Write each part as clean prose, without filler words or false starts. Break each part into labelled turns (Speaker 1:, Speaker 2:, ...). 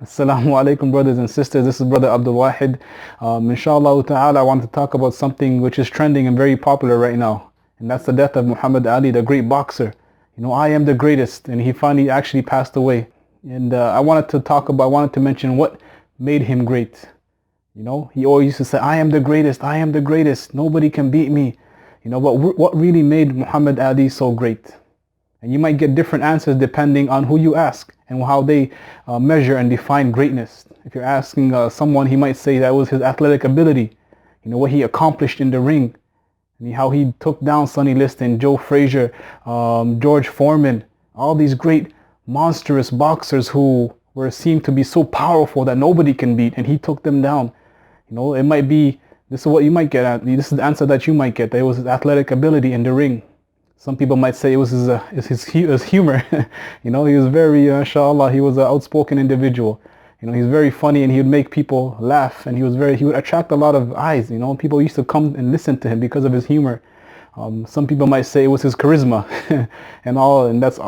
Speaker 1: Assalamu alaikum, brothers and sisters. This is Brother Abdul Wahid. Inshallah ta'ala, I want to talk about something which is trending and very popular right now. And that's the death of Muhammad Ali, the great boxer. I am the greatest. And he finally actually passed away. And I wanted to mention what made him great. He always used to say, I am the greatest. I am the greatest. Nobody can beat me. But what really made Muhammad Ali so great? And you might get different answers depending on who you ask and how they measure and define greatness. If you're asking someone, he might say that was his athletic ability, what he accomplished in the ring, and how he took down Sonny Liston, Joe Frazier, George Foreman, all these great monstrous boxers who were seemed to be so powerful that nobody can beat, and he took them down. It might be, this is what you might get at, this is the answer that you might get, that it was his athletic ability in the ring. Some people might say it was his humor. He was very, inshallah, he was an outspoken individual. He's very funny and he would make people laugh, and he would attract a lot of eyes. People used to come and listen to him because of his humor. Some people might say it was his charisma and that's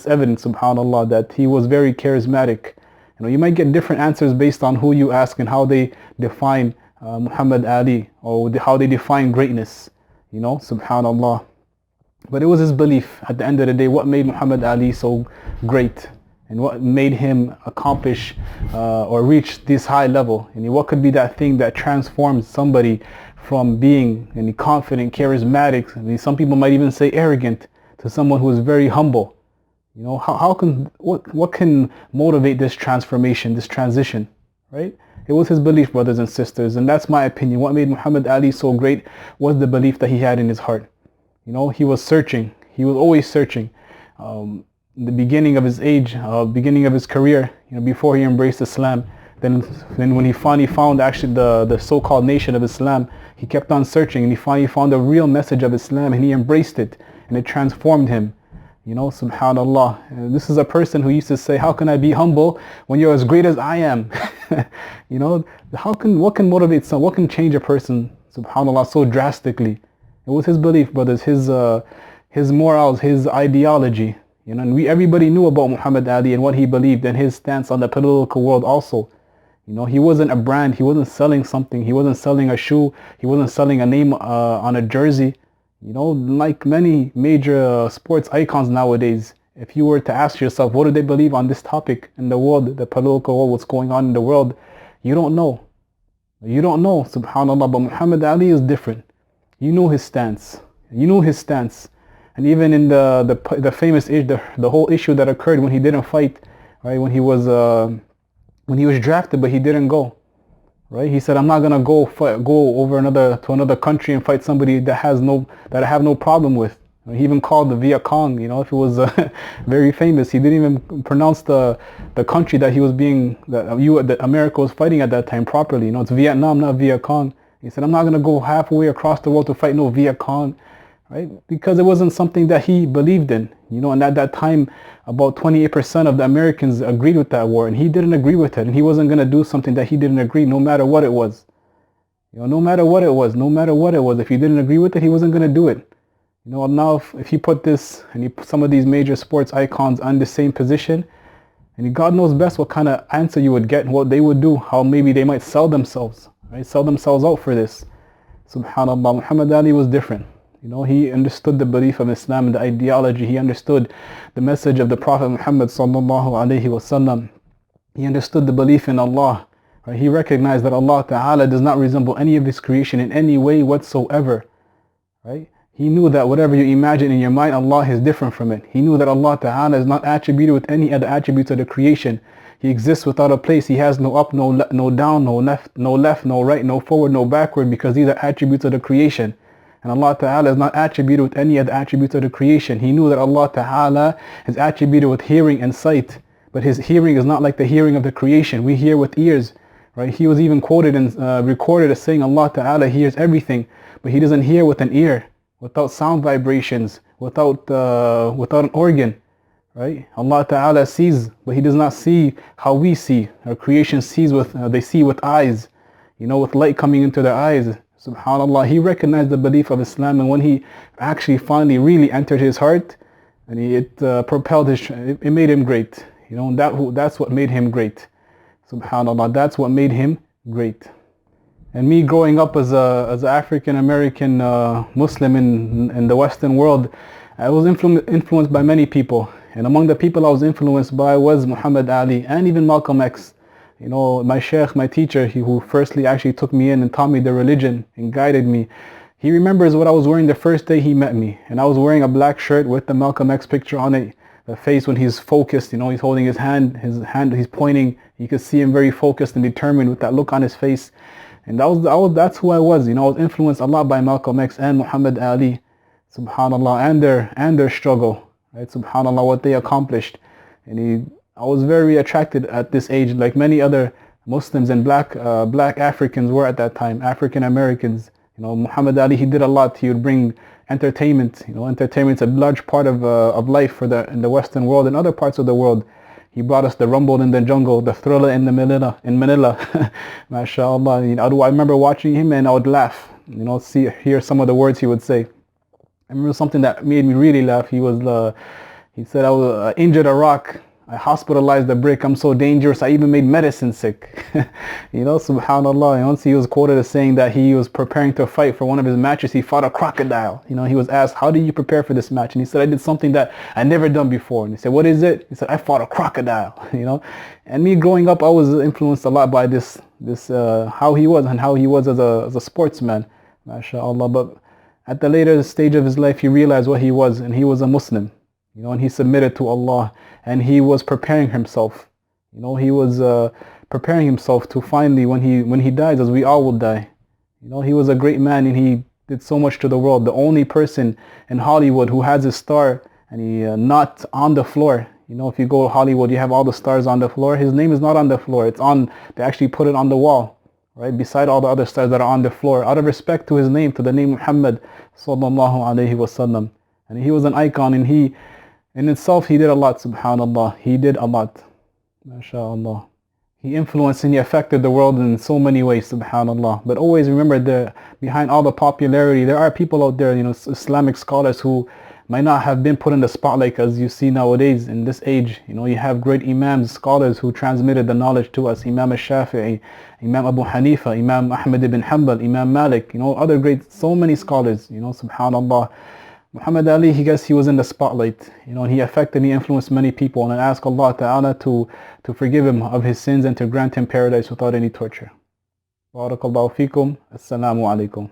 Speaker 1: evidence, subhanallah, that he was very charismatic. You might get different answers based on who you ask and how they define Muhammad Ali, or how they define greatness, subhanallah. But it was his belief at the end of the day, what made Muhammad Ali so great, and what made him accomplish or reach this high level. And what could be that thing that transforms somebody from being confident, charismatic, some people might even say arrogant, to someone who is very humble. What can motivate this transformation, this transition, right? It was his belief, brothers and sisters, and that's my opinion. What made Muhammad Ali so great was the belief that he had in his heart. He was searching. He was always searching. In the beginning of his age, beginning of his career, before he embraced Islam, then when he finally found actually the so-called nation of Islam, he kept on searching, and he finally found the real message of Islam, and he embraced it, and it transformed him. Subhanallah. And this is a person who used to say, how can I be humble when you're as great as I am? What can motivate someone? What can change a person, subhanallah, so drastically? It was his belief, brothers, his morals, his ideology. And everybody knew about Muhammad Ali and what he believed, and his stance on the political world also. He wasn't a brand. He wasn't selling something. He wasn't selling a shoe. He wasn't selling a name on a jersey. Like many major sports icons nowadays, if you were to ask yourself, what do they believe on this topic in the world, the political world, what's going on in the world, you don't know. You don't know, subhanallah. But Muhammad Ali is different. You knew his stance. And even in the famous issue, the whole issue that occurred when he didn't fight, right? When he was drafted, but he didn't go, right? He said, "I'm not gonna go over to another country and fight somebody that I have no problem with." He even called the Viet Cong. If it was very famous, he didn't even pronounce the country that that America was fighting at that time properly. It's Vietnam, not Viet Cong. He said, I'm not going to go halfway across the world to fight no Viet Cong, right? Because it wasn't something that he believed in, and at that time, about 28% of the Americans agreed with that war, and he didn't agree with it, and he wasn't going to do something that he didn't agree, no matter what it was. No matter what it was, if he didn't agree with it, he wasn't going to do it. Now if he put this, and he put some of these major sports icons on the same position, and God knows best what kind of answer you would get, and what they would do, how maybe they might sell themselves. Right? Sell themselves out for this. Subhanallah, Muhammad Ali was different. He understood the belief of Islam and the ideology. He understood the message of the Prophet Muhammad sallallahu alaihi wasallam. He understood the belief in Allah. Right? He recognized that Allah Ta'ala does not resemble any of His creation in any way whatsoever. Right? He knew that whatever you imagine in your mind, Allah is different from it. He knew that Allah Ta'ala is not attributed with any other attributes of the creation. He exists without a place. He has no up, no down, no left, no right, no forward, no backward, because these are attributes of the creation. And Allah Ta'ala is not attributed with any other attributes of the creation. He knew that Allah Ta'ala is attributed with hearing and sight, but His hearing is not like the hearing of the creation. We hear with ears, right? He was even quoted and recorded as saying Allah Ta'ala hears everything, but He doesn't hear with an ear, without sound vibrations, without an organ. Right? Allah Ta'ala sees, but He does not see how we see. Our creation sees they see with eyes, with light coming into their eyes. Subhanallah, he recognized the belief of Islam, and when he actually finally really entered his heart, and it propelled it made him great. You know, that's what made him great. Subhanallah, that's what made him great. And me growing up as an African American Muslim in the Western world, I was influenced by many people. And among the people I was influenced by was Muhammad Ali and even Malcolm X. You know, my sheikh, my teacher, who firstly actually took me in and taught me the religion and guided me. He remembers what I was wearing the first day he met me. And I was wearing a black shirt with the Malcolm X picture on it. The face when he's focused, you know, he's holding his hand, he's pointing. You could see him very focused and determined with that look on his face. And that's who I was. You know, I was influenced a lot by Malcolm X and Muhammad Ali, subhanallah, and their struggle, right? Subhanallah, what they accomplished. And I was very attracted at this age, like many other Muslims and black Africans were at that time, African Americans. You know, Muhammad Ali, he did a lot. He would bring entertainment. You know, entertainment's a large part of life in the Western world and other parts of the world. He brought us the Rumble in the Jungle, the Thriller in Manila. MashaAllah. You know, I remember watching him and I would laugh. You know, hear some of the words he would say. I remember something that made me really laugh. He said, I was injured a rock. I hospitalized a brick. I'm so dangerous. I even made medicine sick. You know, subhanallah. And once he was quoted as saying that he was preparing to fight for one of his matches. He fought a crocodile. You know, he was asked, how did you prepare for this match? And he said, I did something that I never done before. And he said, what is it? He said, I fought a crocodile. You know, and me growing up, I was influenced a lot by this how he was and how he was as a sportsman. MashaAllah. But at the later stage of his life, he realized what he was, and he was a Muslim. You know, and he submitted to Allah, and he was preparing himself. You know, he was preparing himself to finally, when he dies, as we all will die. You know, he was a great man, and he did so much to the world. The only person in Hollywood who has his star, and he not on the floor. You know, if you go to Hollywood, you have all the stars on the floor. His name is not on the floor. It's on. They actually put it on the wall, right beside all the other stars that are on the floor, out of respect to his name, to the name Muhammad sallallahu alaihi wasallam. And he was an icon, and in itself, he did a lot, subhanallah. He did a lot, mashallah. He influenced and he affected the world in so many ways, subhanallah. But always remember that behind all the popularity, there are people out there, you know, Islamic scholars who might not have been put in the spotlight as you see nowadays in this age. You know, you have great imams, scholars who transmitted the knowledge to us. Imam al-Shafi'i, Imam Abu Hanifa, Imam Ahmad ibn Hanbal, Imam Malik, you know, other great, so many scholars, you know, subhanallah. Muhammad Ali, he was in the spotlight, you know, and he affected and he influenced many people. And I ask Allah Ta'ala to forgive him of his sins and to grant him paradise without any torture. Barakallahu feekum. Assalamu alaikum.